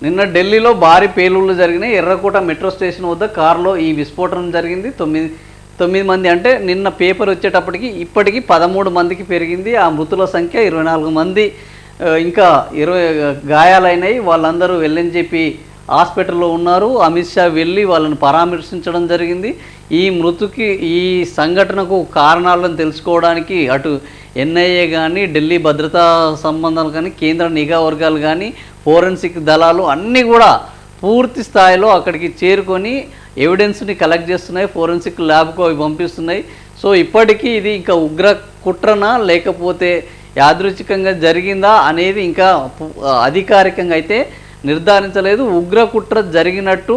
నిన్న ఢిల్లీలో భారీ పేలుళ్లు జరిగినాయి. ఎర్రకోట మెట్రో స్టేషన్ వద్ద కారులో ఈ విస్ఫోటనం జరిగింది. తొమ్మిది మంది, అంటే నిన్న పేపర్ వచ్చేటప్పటికి ఇప్పటికీ 13 మందికి పెరిగింది. ఆ మృతుల సంఖ్య 24 మంది, ఇంకా 20 గాయాలైనాయి. వాళ్ళందరూ ఎల్ఎన్జేపీ హాస్పిటల్లో ఉన్నారు. అమిత్ షా వెళ్ళి వాళ్ళని పరామర్శించడం జరిగింది. ఈ సంఘటనకు కారణాలను తెలుసుకోవడానికి అటు ఎన్ఐఏ కానీ, ఢిల్లీ భద్రతా సంబంధాలు కానీ, కేంద్ర నిఘా వర్గాలు కానీ, ఫోరెన్సిక్ దళాలు అన్నీ కూడా పూర్తి స్థాయిలో అక్కడికి చేరుకొని ఎవిడెన్స్ని కలెక్ట్ చేస్తున్నాయి. ఫోరెన్సిక్ ల్యాబ్కు అవి పంపిస్తున్నాయి. సో ఇప్పటికీ ఇది ఇంకా ఉగ్ర కుట్రనా లేకపోతే యాదృచ్ఛికంగా జరిగిందా అనేది ఇంకా అధికారికంగా అయితే నిర్ధారించలేదు. ఉగ్ర కుట్ర జరిగినట్టు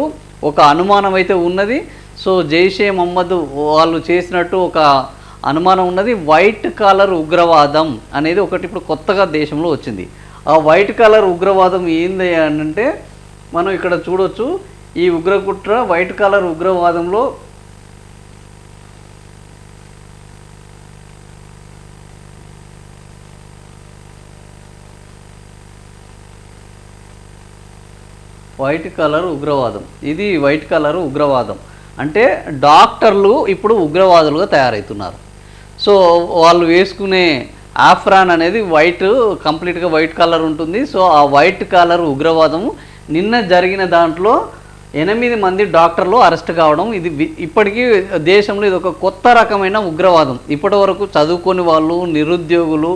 ఒక అనుమానం అయితే ఉన్నది. సో జైషే మహమ్మద్ వాళ్ళు చేసినట్టు ఒక అనుమానం ఉన్నది. వైట్ కాలర్ ఉగ్రవాదం అనేది ఒకటి ఇప్పుడు కొత్తగా దేశంలో వచ్చింది. ఆ వైట్ కాలర్ ఉగ్రవాదం ఏంది అంటే మనం ఇక్కడ చూడొచ్చు. ఈ ఉగ్రకుట్ర వైట్ కాలర్ ఉగ్రవాదంలో వైట్ కలర్ ఉగ్రవాదం, ఇది వైట్ కలర్ ఉగ్రవాదం అంటే డాక్టర్లు ఇప్పుడు ఉగ్రవాదులుగా తయారవుతున్నారు. సో వాళ్ళు వేసుకునే ఆఫ్రాన్ అనేది కంప్లీట్గా వైట్ కలర్ ఉంటుంది. సో ఆ వైట్ కలర్ ఉగ్రవాదము నిన్న జరిగిన దాంట్లో 8 మంది డాక్టర్లు అరెస్ట్ కావడం, ఇది ఇప్పటికీ దేశంలో ఇది ఒక కొత్త రకమైన ఉగ్రవాదం. ఇప్పటి వరకు చదువుకొని వాళ్ళు, నిరుద్యోగులు,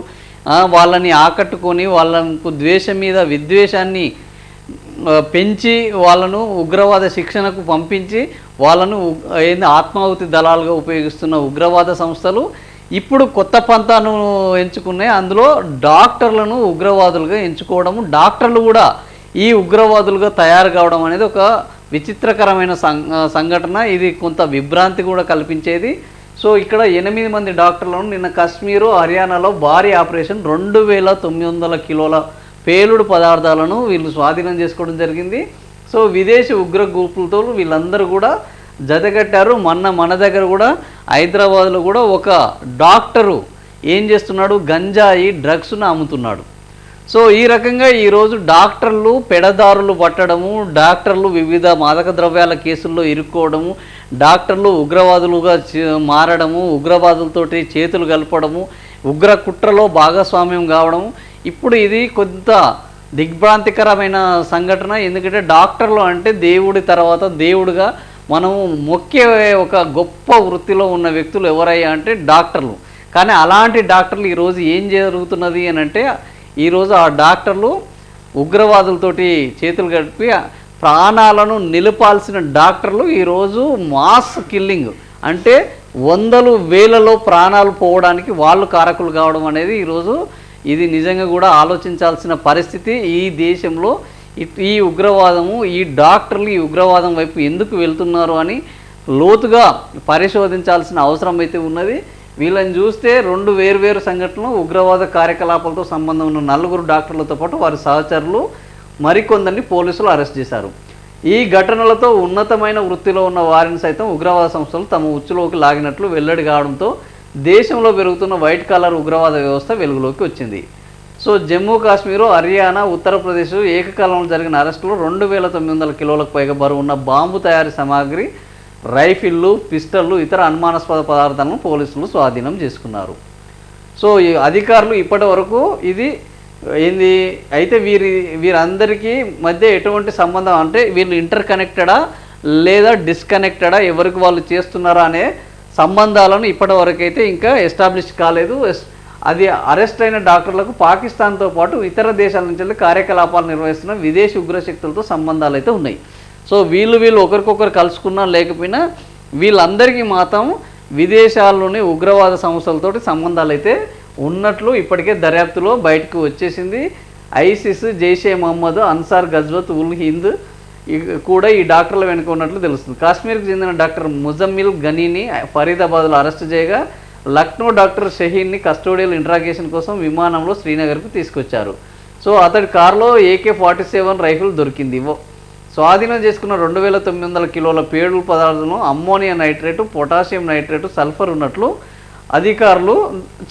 వాళ్ళని ఆకట్టుకొని వాళ్ళకు ద్వేషం మీద విద్వేషాన్ని పెంచి వాళ్ళను ఉగ్రవాద శిక్షణకు పంపించి వాళ్ళను ఆత్మాహుతి దళాలుగా ఉపయోగిస్తున్న ఉగ్రవాద సంస్థలు ఇప్పుడు కొత్త పంతాను ఎంచుకున్నాయి. అందులో డాక్టర్లను ఉగ్రవాదులుగా ఎంచుకోవడము, డాక్టర్లు కూడా ఈ ఉగ్రవాదులుగా తయారు కావడం అనేది ఒక విచిత్రకరమైన సంఘటన. ఇది కొంత విభ్రాంతి కూడా కల్పించేది. సో ఇక్కడ 8 మంది డాక్టర్లను నిన్న కాశ్మీరు, హర్యానాలో భారీ ఆపరేషన్ 2900 కిలోల పేలుడు పదార్థాలను వీళ్ళు స్వాధీనం చేసుకోవడం జరిగింది. సో విదేశీ ఉగ్ర గ్రూపులతో వీళ్ళందరూ కూడా జతకట్టారు. మన దగ్గర కూడా హైదరాబాద్లో కూడా ఒక డాక్టరు ఏం చేస్తున్నాడు, గంజాయి డ్రగ్స్ను అమ్ముతున్నాడు. సో ఈ రకంగా ఈరోజు డాక్టర్లు పెడదారులు పట్టడము, డాక్టర్లు వివిధ మాదక ద్రవ్యాల కేసుల్లో ఇరుక్కోవడము, డాక్టర్లు ఉగ్రవాదులుగా మారడము, ఉగ్రవాదులతోటి చేతులు కలపడము, ఉగ్ర కుట్రలో భాగస్వామ్యం కావడము, ఇప్పుడు ఇది కొంత దిగ్భ్రాంతికరమైన సంఘటన. ఎందుకంటే డాక్టర్లు అంటే దేవుడి తర్వాత దేవుడిగా మనము మొక్కే ఒక గొప్ప వృత్తిలో ఉన్న వ్యక్తులు ఎవరయ్యా అంటే డాక్టర్లు. కానీ అలాంటి డాక్టర్లు ఈరోజు ఏం జరుగుతున్నది అని అంటే ఈరోజు ఆ డాక్టర్లు ఉగ్రవాదులతోటి చేతులు కలిపి ప్రాణాలను నిలపాల్సిన డాక్టర్లు ఈరోజు మాస్ కిల్లింగ్ అంటే వందలు వేలలో ప్రాణాలు పోవడానికి వాళ్ళు కారకులు కావడం అనేది ఈరోజు ఇది నిజంగా కూడా ఆలోచించాల్సిన పరిస్థితి. ఈ దేశంలో ఈ ఉగ్రవాదము, ఈ డాక్టర్లు ఈ ఉగ్రవాదం వైపు ఎందుకు వెళ్తున్నారు అని లోతుగా పరిశోధించాల్సిన అవసరం అయితే ఉన్నది. వీళ్ళని చూస్తే 2 వేర్వేరు సంఘటనలు, ఉగ్రవాద కార్యకలాపాలతో సంబంధం ఉన్న 4 డాక్టర్లతో పాటు వారి సహచరులు మరికొందరిని పోలీసులు అరెస్ట్ చేశారు. ఈ ఘటనలతో ఉన్నతమైన వృత్తిలో ఉన్న వారిని సైతం ఉగ్రవాద సంస్థలు తమ ఉచ్చులోకి లాగినట్లు వెల్లడి కావడంతో దేశంలో పెరుగుతున్న వైట్ కాలర్ ఉగ్రవాద వ్యవస్థ వెలుగులోకి వచ్చింది. సో జమ్మూ కాశ్మీరు, హర్యానా, ఉత్తరప్రదేశ్ ఏకకాలంలో జరిగిన అరెస్టులో 2900 కిలోలకు పైగా బరువు ఉన్న బాంబు తయారీ సామాగ్రి, రైఫిళ్ళు, పిస్టళ్ళు, ఇతర అనుమానాస్పద పదార్థాలను పోలీసులు స్వాధీనం చేసుకున్నారు. సో ఈ అధికారులు ఇప్పటి వరకు ఇది ఏంది అయితే వీరందరికీ మధ్య ఎటువంటి సంబంధం అంటే వీళ్ళు ఇంటర్ కనెక్టెడా లేదా డిస్కనెక్టెడా, ఎవరికి వాళ్ళు చేస్తున్నారా అనే సంబంధాలను ఇప్పటి వరకు అయితే ఇంకా ఎస్టాబ్లిష్ కాలేదు. అది అరెస్ట్ అయిన డాక్టర్లకు పాకిస్తాన్తో పాటు ఇతర దేశాల నుంచి కార్యకలాపాలు నిర్వహిస్తున్న విదేశీ ఉగ్రశక్తులతో సంబంధాలు అయితే ఉన్నాయి. సో వీళ్ళు ఒకరికొకరు కలుసుకున్నా లేకపోయినా వీళ్ళందరికీ మాత్రం విదేశాల్లోని ఉగ్రవాద సంస్థలతోటి సంబంధాలు అయితే ఉన్నట్లు ఇప్పటికే దర్యాప్తులో బయటకు వచ్చేసింది. ఐసిస్, జైషే మహమ్మద్, అన్సార్ గజ్వత్ ఉల్ హింద్ కూడా ఈ డాక్టర్ల వెనుక ఉన్నట్లు తెలుస్తుంది. కాశ్మీర్కి చెందిన డాక్టర్ ముజమ్మిల్ గనీని ఫరీదాబాద్లో అరెస్ట్ చేయగా లక్నో డాక్టర్ షహీన్ని కస్టోడియల్ ఇంట్రాగేషన్ కోసం విమానంలో శ్రీనగర్కు తీసుకొచ్చారు. సో అతడి కారులో AK-47 రైఫిల్ దొరికింది. స్వాధీనం చేసుకున్న 2900 కిలోల పేలుడు పదార్థంలో ammonia nitrate, potassium nitrate, sulphur ఉన్నట్లు అధికారులు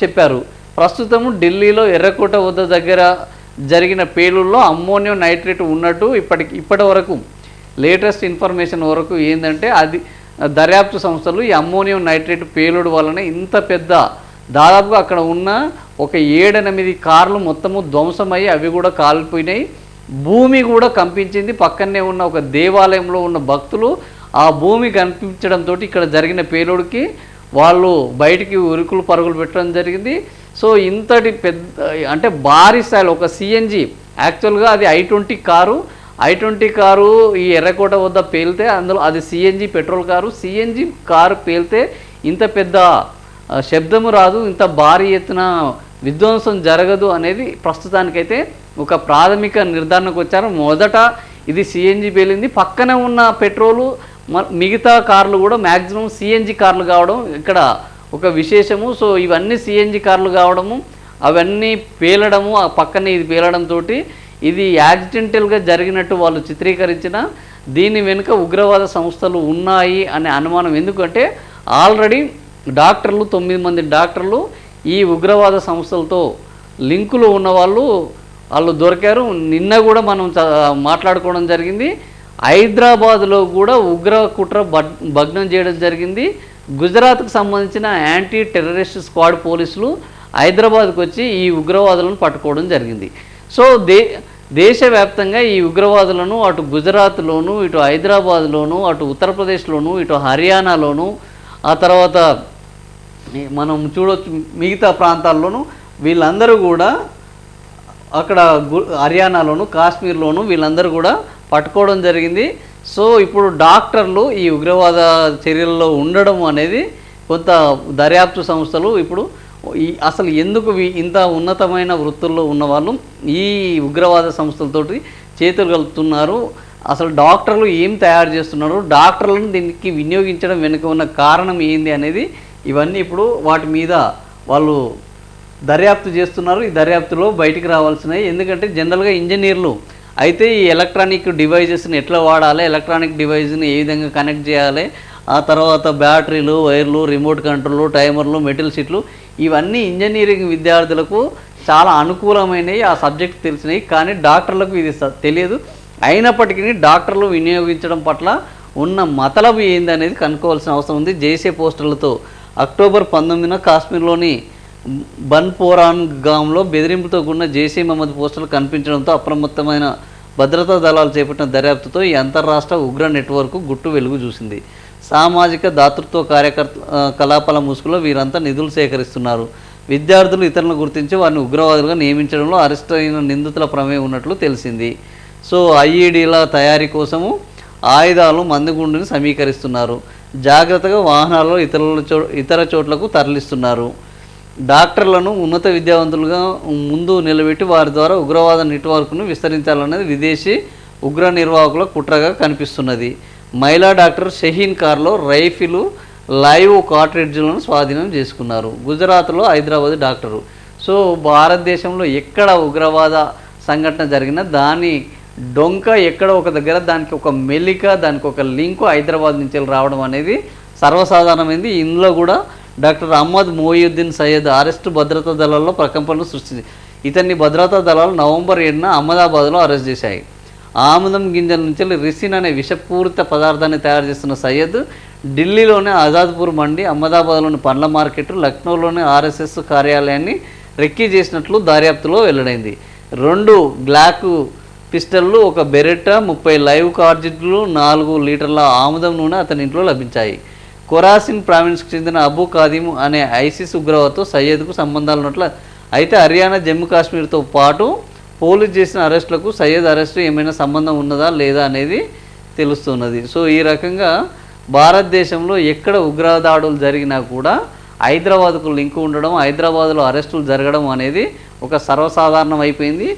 చెప్పారు. ప్రస్తుతం ఢిల్లీలో ఎర్రకోట వద్ద దగ్గర జరిగిన పేలుల్లో అమ్మోనియం నైట్రేట్ ఉన్నట్టు ఇప్పటి వరకు లేటెస్ట్ ఇన్ఫర్మేషన్ వరకు ఏంటంటే అది దర్యాప్తు సంస్థలు ఈ అమ్మోనియం నైట్రేట్ పేలుడు వలన ఇంత పెద్ద దాదాపుగా అక్కడ ఉన్న ఒక 7-8 కార్లు మొత్తము ధ్వంసమయ్యి అవి కూడా కాలిపోయినాయి. భూమి కూడా కంపించింది. పక్కనే ఉన్న ఒక దేవాలయంలో ఉన్న భక్తులు ఆ భూమి కనిపించడంతో ఇక్కడ జరిగిన పేలుడికి వాళ్ళు బయటికి ఉరుకులు పరుగులు పెట్టడం జరిగింది. సో ఇంతటి పెద్ద అంటే భారీ స్థాయిలో ఒక సిఎన్జి, యాక్చువల్గా అది i20 కారు ఈ ఎర్రకోట వద్ద పేలితే అందులో అది CNG petrol car. CNG car పేలితే ఇంత పెద్ద శబ్దము రాదు, ఇంత భారీ ఎత్తున విధ్వంసం జరగదు అనేది ప్రస్తుతానికైతే ఒక ప్రాథమిక నిర్ధారణకు వచ్చారు. మొదట ఇది సిఎన్జి పేలింది, పక్కన ఉన్న పెట్రోలు మిగతా కార్లు కూడా మ్యాక్సిమం సిఎన్జి కార్లు కావడం ఇక్కడ ఒక విశేషము. సో ఇవన్నీ సిఎన్జి కార్లు కావడము, అవన్నీ పేలడము, ఆ పక్కనే ఇది పేలడంతో ఇది యాక్సిడెంటల్గా జరిగినట్టు వాళ్ళు చిత్రీకరించిన దీని వెనుక ఉగ్రవాద సంస్థలు ఉన్నాయి అనే అనుమానం. ఎందుకంటే ఆల్రెడీ డాక్టర్లు 9 మంది డాక్టర్లు ఈ ఉగ్రవాద సంస్థలతో లింకులు ఉన్న వాళ్ళు దొరికారు. నిన్న కూడా మనం మాట్లాడుకోవడం జరిగింది. హైదరాబాద్లో కూడా ఉగ్ర కుట్ర భగ్నం చేయడం జరిగింది. గుజరాత్కు సంబంధించిన యాంటీ టెర్రరిస్ట్ స్క్వాడ్ పోలీసులు హైదరాబాద్కు వచ్చి ఈ ఉగ్రవాదులను పట్టుకోవడం జరిగింది. సో దేశవ్యాప్తంగా ఈ ఉగ్రవాదులను అటు గుజరాత్లోను, ఇటు హైదరాబాద్లోను, అటు ఉత్తరప్రదేశ్లోను, ఇటు హర్యానాలోను, ఆ తర్వాత మనం చూడవచ్చు మిగతా ప్రాంతాల్లోనూ వీళ్ళందరూ కూడా అక్కడ హర్యానాలోను, కాశ్మీర్లోను వీళ్ళందరూ కూడా పట్టుకోవడం జరిగింది. సో ఇప్పుడు డాక్టర్లు ఈ ఉగ్రవాద చర్యల్లో ఉండడం అనేది కొంత దర్యాప్తు సంస్థలు ఇప్పుడు అసలు ఎందుకు ఇంత ఉన్నతమైన వృత్తుల్లో ఉన్నవాళ్ళు ఈ ఉగ్రవాద సంస్థలతోటి చేతులు కలుపుతున్నారు, అసలు డాక్టర్లు ఏం తయారు చేస్తున్నారు, డాక్టర్లను దీనికి వినియోగించడం వెనుక ఉన్న కారణం ఏంది అనేది ఇవన్నీ ఇప్పుడు వాటి మీద వాళ్ళు దర్యాప్తు చేస్తున్నారు. ఈ దర్యాప్తులో బయటికి రావాల్సినవి. ఎందుకంటే జనరల్గా ఇంజనీర్లు అయితే ఈ ఎలక్ట్రానిక్ డివైజెస్ని ఎట్లా వాడాలి, ఎలక్ట్రానిక్ డివైజ్ని ఏ విధంగా కనెక్ట్ చేయాలి, ఆ తర్వాత బ్యాటరీలు, వైర్లు, రిమోట్ కంట్రోల్, టైమర్లు, మెటల్ షీట్లు, ఇవన్నీ ఇంజనీరింగ్ విద్యార్థులకు చాలా అనుకూలమైనవి, ఆ సబ్జెక్ట్ తెలిసినవి. కానీ డాక్టర్లకు ఇది తెలియదు. అయినప్పటికీ డాక్టర్లు వినియోగించడం పట్ల ఉన్న మతలబు ఏందనేది కనుక్కోవాల్సిన అవసరం ఉంది. జైసే పోస్టర్లతో అక్టోబర్ 19న కాశ్మీర్లోని బన్పోరాన్ గాంలో బెదిరింపుతో కూడిన జైషే మహమ్మద్ పోస్టర్లు కనిపించడంతో అప్రమత్తమైన భద్రతా దళాలు చేపట్టిన దర్యాప్తుతో ఈ అంతర్రాష్ట్ర ఉగ్ర నెట్వర్క్ గుట్టు వెలుగు చూసింది. సామాజిక దాతృత్వ కలాపాల ముసుగులో వీరంతా నిధులు సేకరిస్తున్నారు. విద్యార్థులు ఇతరులను గుర్తించి వారిని ఉగ్రవాదులుగా నియమించడంలో అరెస్ట్ అయిన నిందితుల ప్రమేయం ఉన్నట్లు తెలిసింది. సో ఐఈడీల తయారీ కోసము ఆయుధాలు, మందుగుండుని సమీకరిస్తున్నారు. జాగ్రత్తగా వాహనాల్లో ఇతర చోట్లకు తరలిస్తున్నారు. డాక్టర్లను ఉన్నత విద్యావంతులుగా ముందు నిలబెట్టి వారి ద్వారా ఉగ్రవాద నెట్వర్క్ను విస్తరించాలనేది విదేశీ ఉగ్ర నిర్వాహకుల కుట్రగా కనిపిస్తున్నది. మహిళా డాక్టర్ షహీన్ కార్లో రైఫిలు, లైవ్ కార్ట్రిడ్జ్లను స్వాధీనం చేసుకున్నారు. గుజరాత్లో హైదరాబాద్ డాక్టరు. సో భారతదేశంలో ఎక్కడ ఉగ్రవాద సంఘటన జరిగినా దాని డొంక ఎక్కడ ఒక దగ్గర దానికి ఒక మెలిక, దానికి ఒక లింకు హైదరాబాద్ నుంచి రావడం అనేది సర్వసాధారణమైంది. ఇందులో కూడా డాక్టర్ అహ్మద్ మొయియుద్దీన్ సయ్యద్ అరెస్టు భద్రతా దళాల్లో ప్రకంపనలు సృష్టించింది. ఇతన్ని భద్రతా దళాలు నవంబర్ 7న అహ్మదాబాద్లో అరెస్ట్ చేశాయి. ఆముదం గింజల నుంచి రిసిన్ అనే విషపూరిత పదార్థాన్ని తయారు చేస్తున్న సయ్యద్ ఢిల్లీలోని ఆజాద్పూర్ మండి, అహ్మదాబాద్లోని పండ్ల మార్కెట్, లక్నోలోని ఆర్ఎస్ఎస్ కార్యాలయాన్ని రెక్కీ చేసినట్లు దర్యాప్తులో వెల్లడైంది. 2 గ్లాక్ పిస్టళ్ళు, ఒక బెరెట్టా, 30 లైవ్ కార్జిడ్లు, 4 లీటర్ల ఆముదం నూనె అతని ఇంట్లో లభించాయి. కొరాసిన్ ప్రావిన్స్కు చెందిన అబూ ఖాదిమ్ అనే ఐసిస్ ఉగ్రవాదితో సయ్యద్కు సంబంధాలు ఉన్నట్లు. అయితే హర్యానా, జమ్మూ కాశ్మీర్తో పాటు పోలీసు చేసిన అరెస్టులకు సయ్యద్ అరెస్టు ఏమైనా సంబంధం ఉన్నదా లేదా అనేది తెలుస్తున్నది. సో ఈ రకంగా భారతదేశంలో ఎక్కడ ఉగ్రదాడులు జరిగినా కూడా హైదరాబాద్కు లింకు ఉండడం, హైదరాబాద్లో అరెస్టులు జరగడం అనేది ఒక సర్వసాధారణం అయిపోయింది.